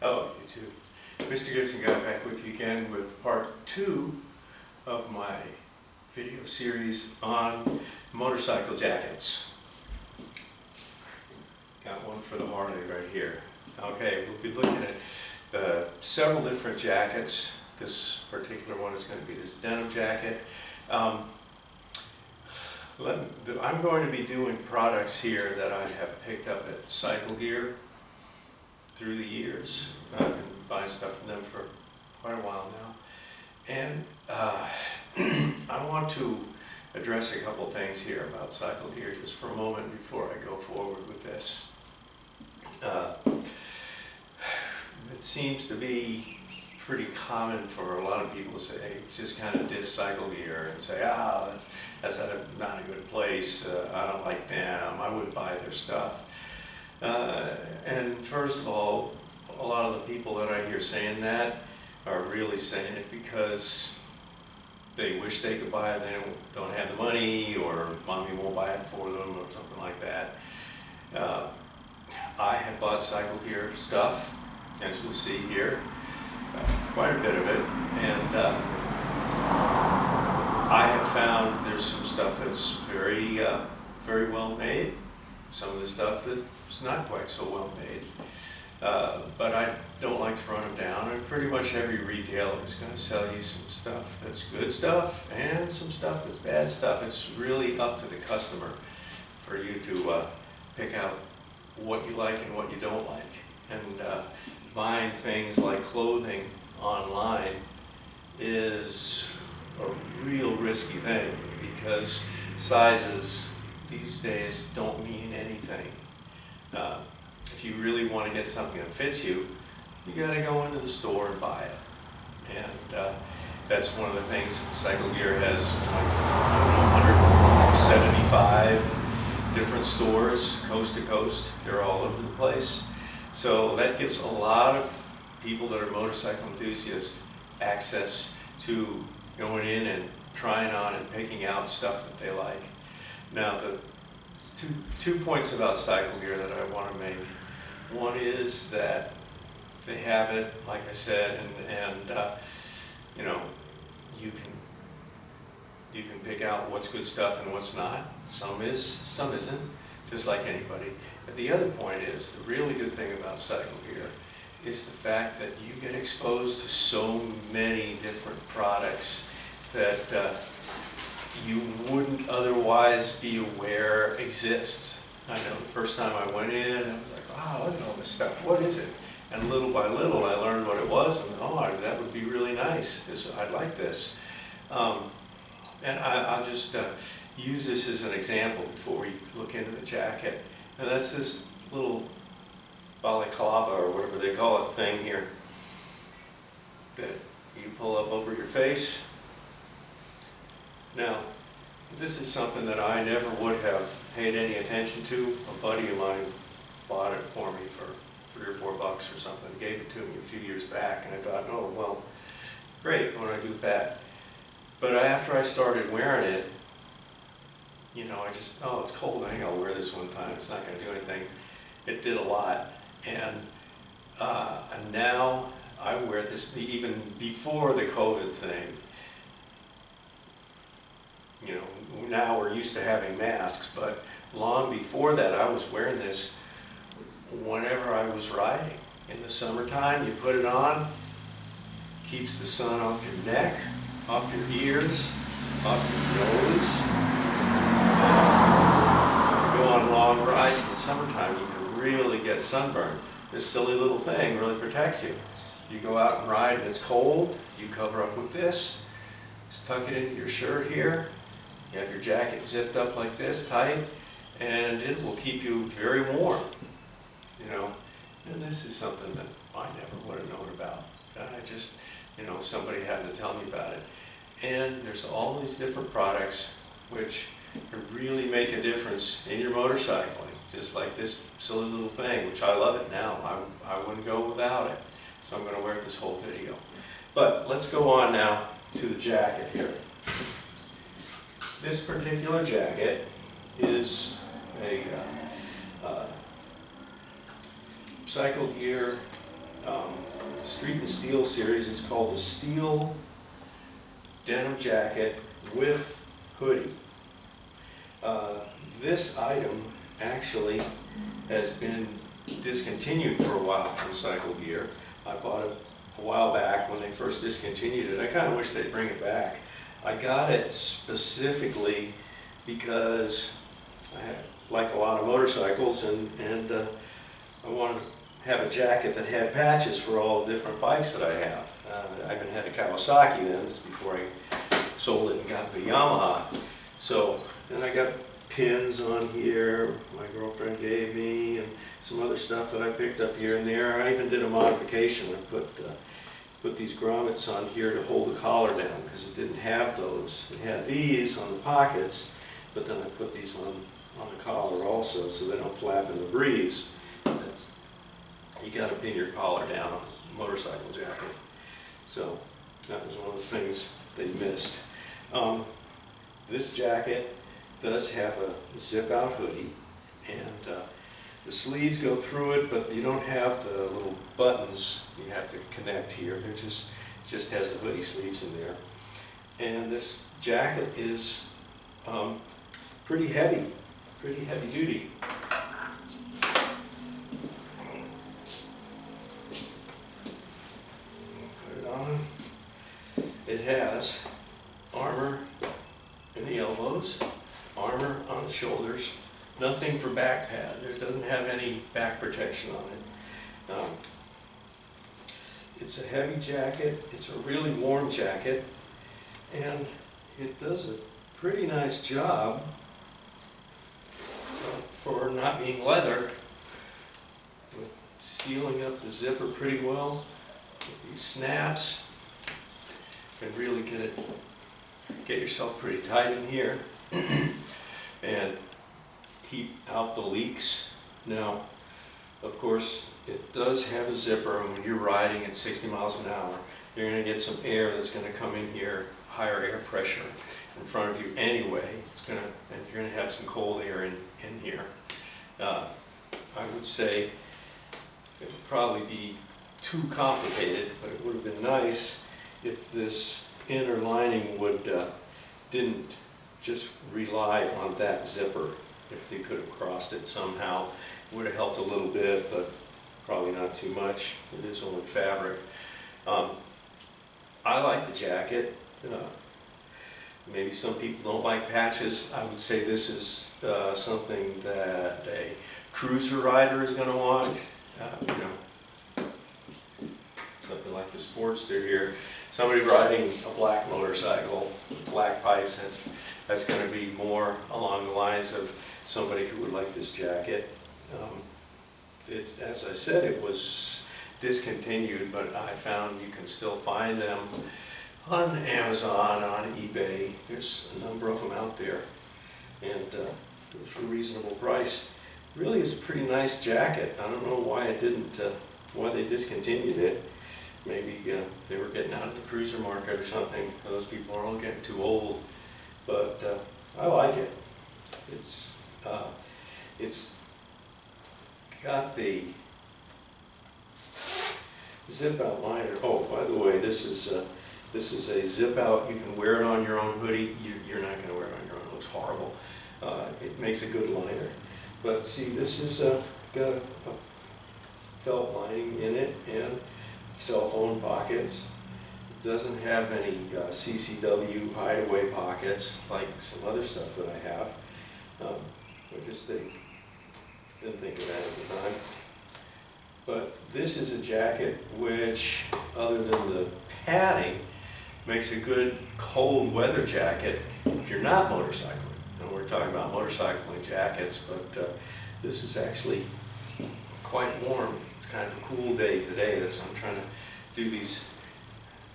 Oh, you too. Mr. Gibson got back with you again with part 2 of my video series on motorcycle jackets. Got one for the Harley right here. Okay, we'll be looking at several different jackets. This particular one is going to be this denim jacket. I'm going to be doing products here that I have picked up at Cycle Gear through the years. I've been buying stuff from them for quite a while now. And I want to address a couple things here about Cycle Gear just for a moment before I go forward with this. It seems to be pretty common for a lot of people to say, just kind of diss Cycle Gear and say, that's not a good place, I don't like them, I wouldn't buy their stuff. And first of all, a lot of the people that I hear saying that are really saying it because they wish they could buy it, they don't have the money, or mommy won't buy it for them, or something like that. I have bought Cycle Gear stuff, as you'll see here, quite a bit of it, and I have found there's some stuff that's very well made, some of the stuff that's not quite so well made, but I don't like throwing them down, and pretty much every retailer is going to sell you some stuff that's good stuff and some stuff that's bad stuff. It's really up to the customer for you to pick out what you like and what you don't like. And buying things like clothing online is a real risky thing because sizes these days don't mean anything. If you really want to get something that fits you, you got to go into the store and buy it. And that's one of the things that Cycle Gear has, like, I don't know, 175 different stores, coast to coast. They're all over the place. So that gives a lot of people that are motorcycle enthusiasts access to going in and trying on and picking out stuff that they like. Now, the two points about Cycle Gear that I want to make. One is that they have it, like I said, and you know, you can pick out what's good stuff and what's not. Some is, some isn't, just like anybody. But the other point is, the really good thing about Cycle Gear is the fact that you get exposed to so many different products that you wouldn't otherwise be aware exists. I know the first time I went in, I was like, wow, look at all this stuff, what is it? And little by little I learned what it was, and oh, that would be really nice, I'd like this. And I'll just use this as an example before we look into the jacket. And that's this little balaclava, or whatever they call it, thing here that you pull up over your face. Now, this is something that I never would have paid any attention to. A buddy of mine bought it for me for $3 or $4 or something, gave it to me a few years back, and I thought, oh, well, great, what do I do with that? But after I started wearing it, you know, I just, oh, it's cold, I think I'll wear this one time, it's not going to do anything. It did a lot, and now I wear this even before the COVID thing. You know, now we're used to having masks, but long before that I was wearing this whenever I was riding. In the summertime, you put it on, keeps the sun off your neck, off your ears, off your nose. You go on long rides in the summertime, you can really get sunburned. This silly little thing really protects you. You go out and ride and it's cold, you cover up with this, just tuck it into your shirt here. You have your jacket zipped up like this, tight, and it will keep you very warm, you know. And this is something that I never would have known about. I just, you know, somebody had to tell me about it. And there's all these different products which can really make a difference in your motorcycling, just like this silly little thing, which I love it now. I wouldn't go without it. So I'm going to wear it this whole video. But let's go on now to the jacket here. This particular jacket is a Cycle Gear Street and Steel series. It's called the Steel Denim Jacket with Hoodie. This item actually has been discontinued for a while from Cycle Gear. I bought it a while back when they first discontinued it. I kind of wish they'd bring it back. I got it specifically because I like a lot of motorcycles, and I wanted to have a jacket that had patches for all the different bikes that I have. I even had a Kawasaki then, before I sold it and got the Yamaha. So, and I got pins on here my girlfriend gave me, and some other stuff that I picked up here and there. I even did a modification. I put these grommets on here to hold the collar down, because it didn't have those. It had these on the pockets, but then I put these on the collar also, so they don't flap in the breeze. You got to pin your collar down on a motorcycle jacket. So that was one of the things they missed. This jacket does have a zip-out hoodie, and the sleeves go through it, but you don't have the little buttons you have to connect here. It just has the hoodie sleeves in there. And this jacket is pretty heavy duty. Put it on. It has armor in the elbows, armor on the shoulders, nothing for back pad. It doesn't have any back protection on it. It's a heavy jacket, it's a really warm jacket, and it does a pretty nice job for not being leather, with sealing up the zipper pretty well. With these snaps, you can really get yourself pretty tight in here and keep out the leaks. Now, of course, it does have a zipper, and when you're riding at 60 miles an hour, you're going to get some air that's going to come in here, higher air pressure in front of you anyway. And you're going to have some cold air in here. I would say it would probably be too complicated, but it would have been nice if this inner lining didn't just rely on that zipper. If they could have crossed it somehow, it would have helped a little bit, but probably not too much. It is only fabric. I like the jacket. Maybe some people don't like patches. I would say this is something that a cruiser rider is going to want. Something like the Sportster here. Somebody riding a black motorcycle, black pipes, that's going to be more along the lines of somebody who would like this jacket. It's, as I said, it was discontinued, but I found you can still find them on Amazon, on eBay. There's a number of them out there, and it was for a reasonable price. Really is a pretty nice jacket. I don't know why why they discontinued it. Maybe they were getting out of the cruiser market or something. Those people are all getting too old, but I like it. It's got the zip-out liner. Oh, by the way, this is a zip-out. You can wear it on your own hoodie. You're not going to wear it on your own. It looks horrible. It makes a good liner. But see, this has got a felt lining in it and cell phone pockets. It doesn't have any CCW hideaway pockets like some other stuff that I have. I guess they didn't think of that at the time. But this is a jacket which, other than the padding, makes a good cold weather jacket if you're not motorcycling. And we're talking about motorcycling jackets, but this is actually quite warm. It's kind of a cool day today. That's why I'm trying to do these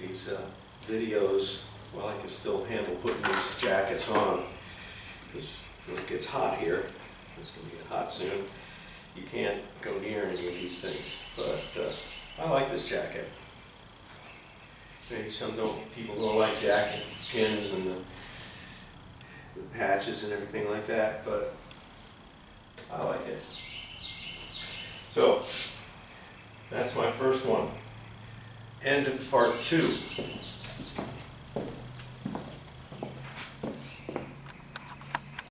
videos while I can still handle putting these jackets on, because when it gets hot here, it's going to get hot soon, you can't go near any of these things. But I like this jacket. Maybe people don't like jacket pins and the patches and everything like that, but I like it. So that's my first one. End of part 2.